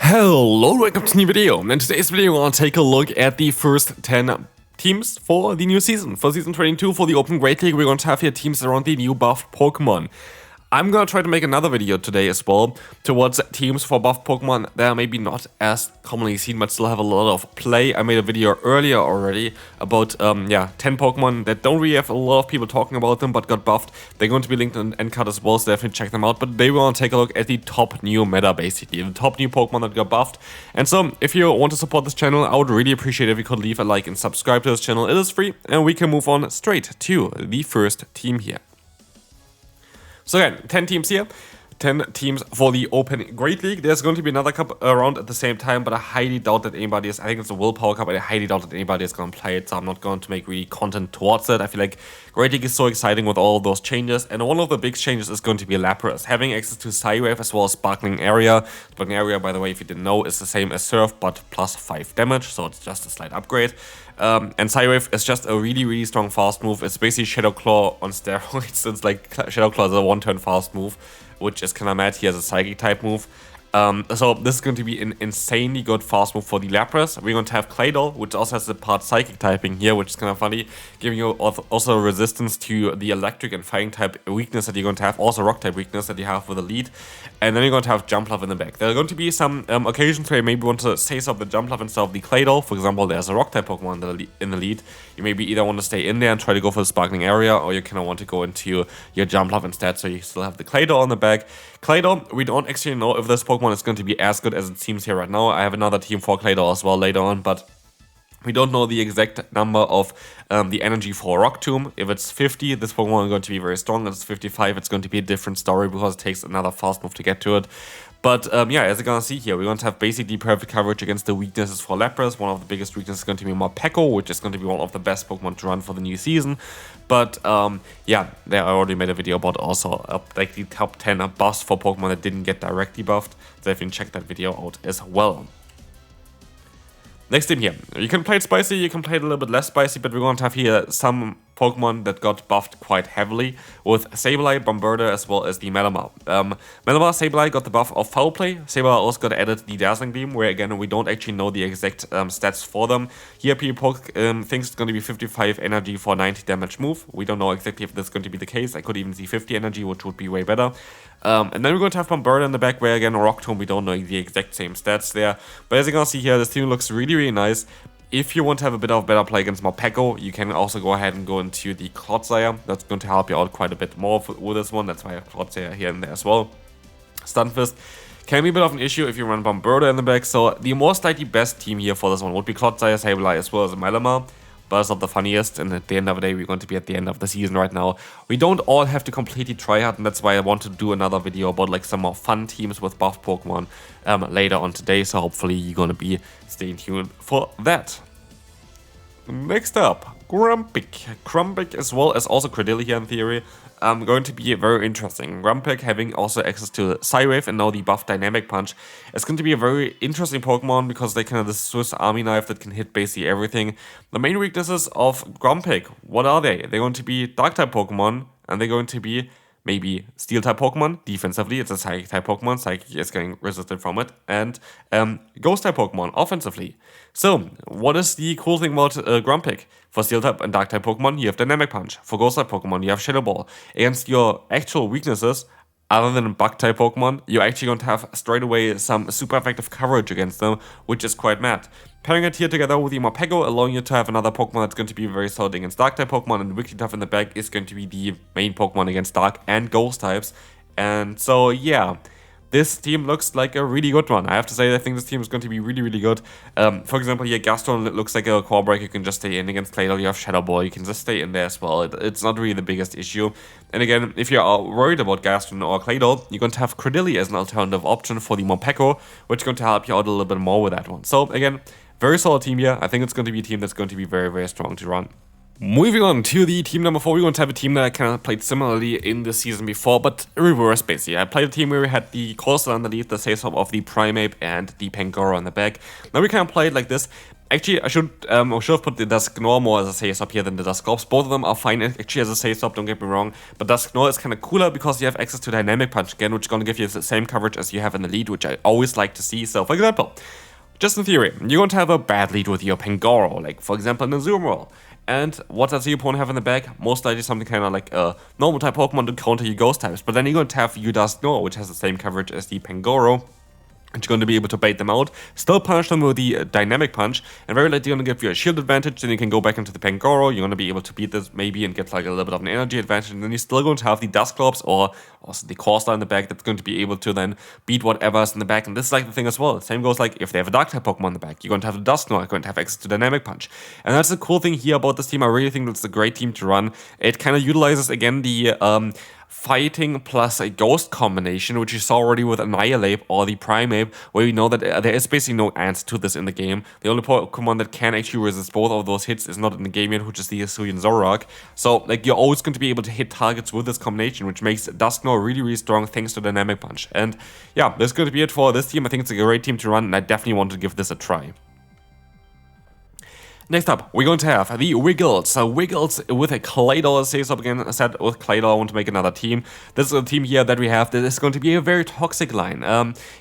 Hello, welcome to a new video. In today's video, we're going to take a look at the first 10 teams for the new season. For season 22, for the Open Great League, we're going to have here teams around the new buffed Pokemon. I'm going to try to make another video today as well towards teams for buffed Pokemon that are maybe not as commonly seen but still have a lot of play. I made a video earlier already about 10 Pokemon that don't really have a lot of people talking about them but got buffed. They're going to be linked in the end card as well, so definitely check them out. But today we want to take a look at the top new meta, basically, the top new Pokemon that got buffed. And so if you want to support this channel, I would really appreciate it if you could leave a like and subscribe to this channel. It is free, and we can move on straight to the first team here. So again, 10 teams here, 10 teams for the Open Great League. There's going to be another cup around at the same time, but I highly doubt that anybody is, I think it's a Willpower Cup, but I highly doubt that anybody is going to play it, so I'm not going to make really content towards it. I feel like Great League is so exciting with all of those changes, and one of the big changes is going to be Lapras. Having access to Psywave as well as Sparkling Area. Sparkling Area, by the way, if you didn't know, is the same as Surf, but plus 5 damage, so it's just a slight upgrade. And Psywave is just a really strong fast move. It's basically Shadow Claw on steroids. It's like Shadow Claw is a one-turn fast move, which is kind of mad. He has a Psychic type move. So this is going to be an insanely good fast move for the Lapras. We're going to have Claydol, which also has the part Psychic typing here, which is kind of funny, giving you also resistance to the Electric and Fighting type weakness that you're going to have, also Rock type weakness that you have with the lead. And then you're going to have Jumpluff in the back. There are going to be some occasions where you maybe want to say of the Jumpluff instead of the Claydol. For example, there's a Rock type Pokemon in the lead. You maybe either want to stay in there and try to go for the Sparkling Area, or you kind of want to go into your Jumpluff instead, so you still have the Claydol on the back. Claydol, we don't actually know if this Pokemon is going to be as good as it seems here right now. I have another team for Claydol as well later on, but we don't know the exact number of the energy for Rock Tomb. If it's 50, this Pokemon is going to be very strong. If it's 55, it's going to be a different story because it takes another fast move to get to it. But yeah, as you're going to see here, we're going to have basically perfect coverage against the weaknesses for Lapras. One of the biggest weaknesses is going to be Morpeko, which is going to be one of the best Pokemon to run for the new season. But yeah, I already made a video about also like the top 10 buffs for Pokemon that didn't get directly buffed. So if you can check that video out as well. Next team here. You can play it spicy, you can play it a little bit less spicy, but we're going to have here some Pokemon that got buffed quite heavily with Sableye, Bombardier, as well as the Malamar. Malamar, Sableye got the buff of Foul Play. Sableye also got added the Dazzling Beam, where again, we don't actually know the exact stats for them. Here, people thinks it's going to be 55 energy for 90 damage move. We don't know exactly if that's going to be the case. I could even see 50 energy, which would be way better. And then we're going to have Bombardier in the back, where again, Rock Tomb, we don't know the exact same stats there. But as you can see here, this team looks really nice. If you want to have a bit of better play against Morpeko, you can also go ahead and go into the Clodsire. That's going to help you out quite a bit more with this one. That's why I have Clodsire here and there as well. Stunfisk can be a bit of an issue if you run Bombardier in the back. So the most likely best team here for this one would be Clodsire, Sableye, as well as Malamar. But it's not the funniest, and at the end of the day, we're going to be at the end of the season right now. We don't all have to completely try hard, and that's why I want to do another video about like some more fun teams with buffed Pokemon later on today. So hopefully you're going to be staying tuned for that. Next up, Grumpig as well as also Credilli here in theory. Going to be very interesting. Grumpig having also access to Psywave and now the buff Dynamic Punch. It's going to be a very interesting Pokemon because they kind of the Swiss Army knife that can hit basically everything. The main weaknesses of Grumpig, what are they? They're going to be Dark-type Pokemon, and they're going to be maybe Steel-type Pokemon. Defensively, it's a Psychic-type Pokemon. Psychic is getting resisted from it. And Ghost-type Pokemon, offensively. So, what is the cool thing about Grumpig? For Steel-type and Dark-type Pokemon, you have Dynamic Punch. For Ghost-type Pokemon, you have Shadow Ball. Against your actual weaknesses, other than Bug-type Pokemon, you're actually going to have straight away some super effective coverage against them, which is quite mad. Pairing it here together with the Morpeko, allowing you to have another Pokemon that's going to be very solid against Dark-type Pokemon, and Wigglytuff in the back is going to be the main Pokemon against Dark and Ghost types. And so, yeah, this team looks like a really good one. I have to say, I think this team is going to be really good. For example, here, Gaston looks like a core break. You can just stay in against Claydol. You have Shadow Ball. You can just stay in there as well. It's not really the biggest issue. And again, if you are worried about Gaston or Claydol, you're going to have Credilli as an alternative option for the Morpeko, which is going to help you out a little bit more with that one. So again, very solid team here. I think it's going to be a team that's going to be very strong to run. Moving on to the team number 4, we're going to have a team that I kind of played similarly in the season before, but reverse basically. I played a team where we had the Coastal underneath, the face-off of the Primeape and the Pangoro on the back. Now we kind of played like this. Actually, I should have put the Dusknoir more as a face-up here than the Dusclops. Both of them are fine actually as a face-up, don't get me wrong. But Dusknoir is kind of cooler because you have access to Dynamic Punch again, which is going to give you the same coverage as you have in the lead, which I always like to see. So, for example, just in theory, you're going to have a bad lead with your Pangoro, like for example in the Zoom Roll. And what does your opponent have in the back? Most likely something kind of like a normal type Pokemon to counter your Ghost types. But then you're going to have your Dusknoir, which has the same coverage as the Pangoro. And you're going to be able to bait them out, still punish them with the Dynamic Punch, and very likely going to give you a shield advantage, then you can go back into the Pangoro, you're going to be able to beat this maybe and get like a little bit of an energy advantage, and then you're still going to have the Dusclops or also the Corsair in the back that's going to be able to then beat whatever's in the back, and this is like the thing as well. Same goes like if they have a Dark-type Pokemon in the back, you're going to have the Dusknoir, you're going to have access to Dynamic Punch. And that's the cool thing here about this team, I really think that's a great team to run. It kind of utilizes again the fighting plus a ghost combination, which you saw already with Annihilate or the Primeape, where we know that there is basically no answer to this in the game. The only Pokemon that can actually resist both of those hits is not in the game yet, which is the Hisuian Zoroark. So like you're always going to be able to hit targets with this combination, which makes Dusknoir really, really strong thanks to Dynamic Punch. And yeah, that's going to be it for this team. I think it's a great team to run, and I definitely want to give this a try. Next up, we're going to have the Wiggles. Wiggles with a Claydol saves up again. I said with Claydol, I want to make another team. This is a team here that we have that is going to be a very toxic line.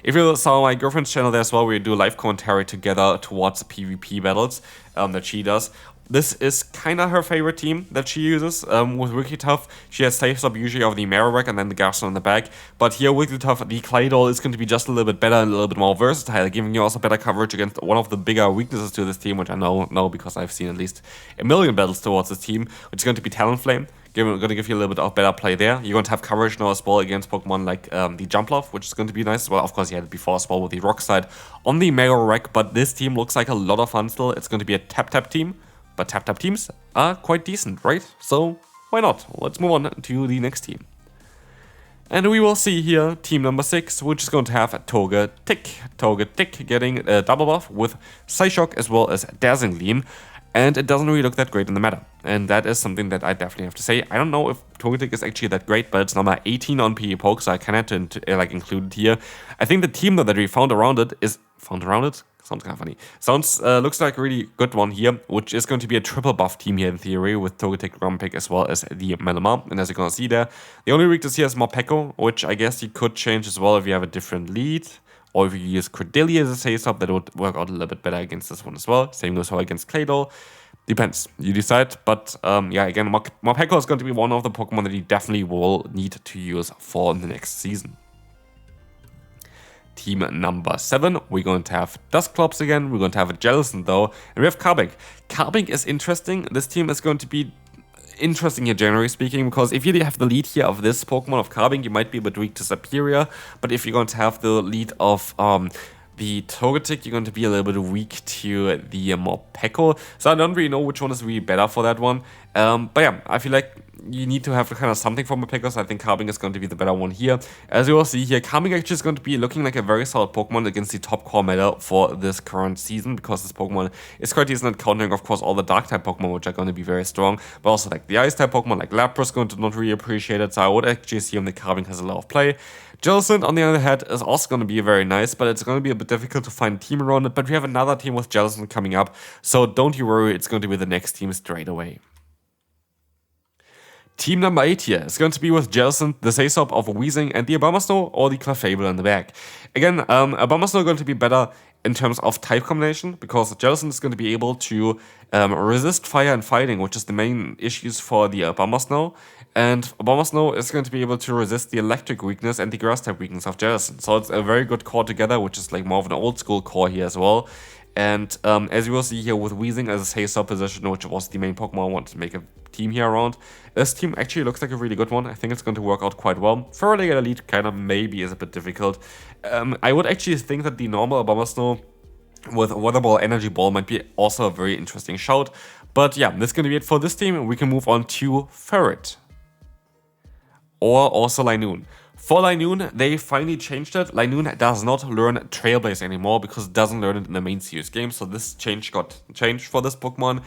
If you saw my girlfriend's channel there as well, we do live commentary together towards PvP battles that she does. This is kind of her favorite team that she uses. With Wigglytuff, she has saves up usually of the Marowak and then the Garchomp on the back. But here, Wigglytuff, the Claydol is going to be just a little bit better and a little bit more versatile, giving you also better coverage against one of the bigger weaknesses to this team, which I know because I've seen at least a million battles towards this team, which is going to be Talonflame. Going to give you a little bit of better play there. You're going to have coverage now as well against Pokemon like the Jumpluff, which is going to be nice as well. Of course, you had it before as well with the Rock Slide on the Marowak, but this team looks like a lot of fun still. It's going to be a tap-tap team. But tap-tap teams are quite decent, right? So why not? Let's move on to the next team. And we will see here team number 6, which is going to have Togetic. Togetic getting a double buff with Psyshock as well as Dazzling Gleam. And it doesn't really look that great in the meta. And that is something that I definitely have to say. I don't know if Togetic is actually that great, but it's number 18 on PvPoke, so I kind of had to like include it here. I think the team though that we found around it is... Sounds kind of funny. Looks like a really good one here, which is going to be a triple buff team here in theory with Togetic, Grumpig, as well as the Malamar. And as you're going to see there, the only weakness here is Morpeko, which I guess you could change as well if you have a different lead. Or if you use Cordillera as a face-up, that would work out a little bit better against this one as well. Same goes for against Claydol. Depends. You decide. But yeah, again, Morpeko is going to be one of the Pokemon that you definitely will need to use for the next season. Team number 7, we're going to have Dusclops again, we're going to have a Jellicent though, and we have Carbink. Carbink is interesting. This team is going to be interesting here, generally speaking, because if you have the lead here of this Pokemon of Carbink, you might be a bit weak to Superior, but if you're going to have the lead of the Togetic, you're going to be a little bit weak to the Morpeko, so I don't really know which one is really better for that one. But yeah, I feel like you need to have kind of something from Morpeko, so I think Carbink is going to be the better one here. As you will see here, Carbink actually is going to be looking like a very solid Pokemon against the top core meta for this current season, because this Pokemon is quite decent at countering, of course, all the Dark-type Pokemon, which are going to be very strong, but also like the Ice-type Pokemon like Lapras going to not really appreciate it, so I would actually assume that Carbink has a lot of play. Jellicent, on the other hand, is also going to be very nice, but it's going to be a bit difficult to find a team around it, but we have another team with Jellicent coming up, so don't you worry, it's going to be the next team straight away. Team number 8 here is going to be with Jellicent, the Saysop of Weezing, and the Abomasnow or the Clefable in the back. Again, Abomasnow going to be better in terms of type combination, because Jellicent is going to be able to resist fire and fighting, which is the main issues for the Abomasnow. And Abomasnow is going to be able to resist the electric weakness and the grass type weakness of Jellicent. So it's a very good core together, which is like more of an old school core here as well. And as you will see here with Weezing as a Saysop position, which was the main Pokemon I wanted to make a team here around, this team actually looks like a really good one. I think it's going to work out quite well. Thoroughly get a lead kind of maybe is a bit difficult. I would actually think that the normal Abomasnow with Weather Ball, Energy Ball might be also a very interesting shout. But yeah, that's going to be it for this team. We can move on to Ferret. Or also Linoone. For Linoone, they finally changed it. Linoone does not learn Trailblaze anymore because it doesn't learn it in the main series game. So this change got changed for this Pokemon.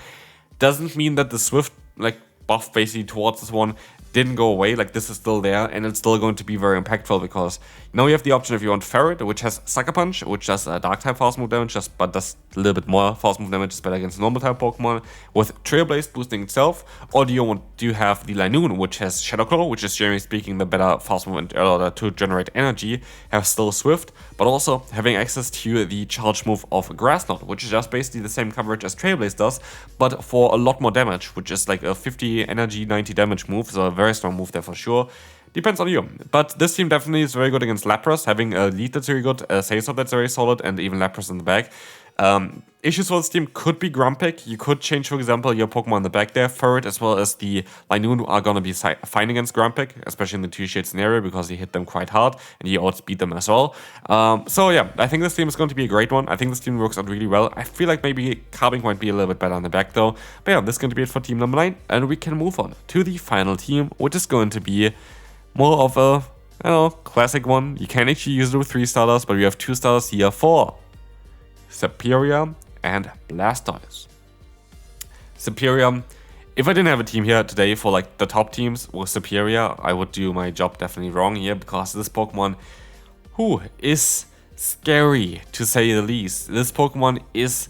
Doesn't mean that the Swift like buff basically towards this one didn't go away. Like, this is still there, and it's still going to be very impactful, because now you have the option if you want Ferret, which has Sucker Punch, which does dark type fast move damage, but does a little bit more fast move damage, is better against normal type Pokemon, with Trailblaze boosting itself. Or do you have the Linoon, which has Shadow Claw, which is generally speaking the better fast move in order to generate energy, have still Swift, but also having access to the charge move of Grass Knot, which is just basically the same coverage as Trailblaze does, but for a lot more damage, which is like a 50 energy, 90 damage move, so a very strong move there for sure. Depends on you. But this team definitely is very good against Lapras, having a lead that's very good, a Saisop that's very solid, and even Lapras in the back. Issues for this team could be Grumpig. You could change, for example, your Pokemon in the back there. Ferret as well as the Linoon are going to be fine against Grumpig, especially in the 2-shade scenario, because he hit them quite hard and he outspeed them as well. So yeah, I think this team is going to be a great one. I think this team works out really well. I feel like maybe Carbink might be a little bit better on the back though. But yeah, this is going to be it for team number 9, and we can move on to the final team, which is going to be more of a, classic one. You can actually use it with 3 starters, but we have 2 starters here for Serperior and Blastoise. Serperior, if I didn't have a team here today for like the top teams with Serperior, I would do my job definitely wrong here, because this Pokemon, is scary to say the least. This Pokemon is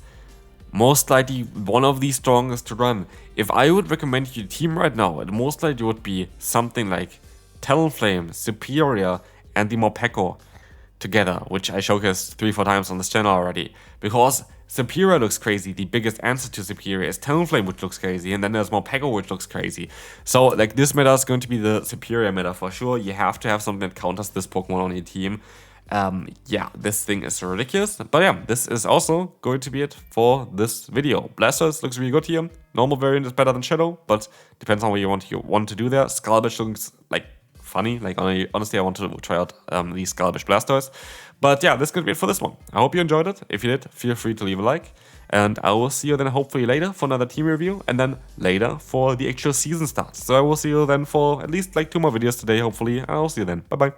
most likely one of the strongest to run. If I would recommend you a team right now, it most likely would be something like Talonflame, Serperior, and the Morpeko together, which I showcased 3-4 times on this channel already, because Serperior looks crazy. The biggest answer to Serperior is Talonflame, which looks crazy, and then there's Morpeko, which looks crazy. So like, this meta is going to be the Serperior meta for sure. You have to have something that counters this Pokemon on your team. Yeah, this thing is ridiculous. But yeah, this is also going to be it for this video. Blastoise looks really good here. Normal variant is better than Shadow, but depends on what you want to do there. Scalbish looks like funny. Like, honestly, I want to try out the Scalbish Blastoise. But yeah, this is going to be it for this one. I hope you enjoyed it. If you did, feel free to leave a like. And I will see you then hopefully later for another team review, and then later for the actual season starts. So I will see you then for at least like 2 more videos today, hopefully. I'll see you then. Bye bye.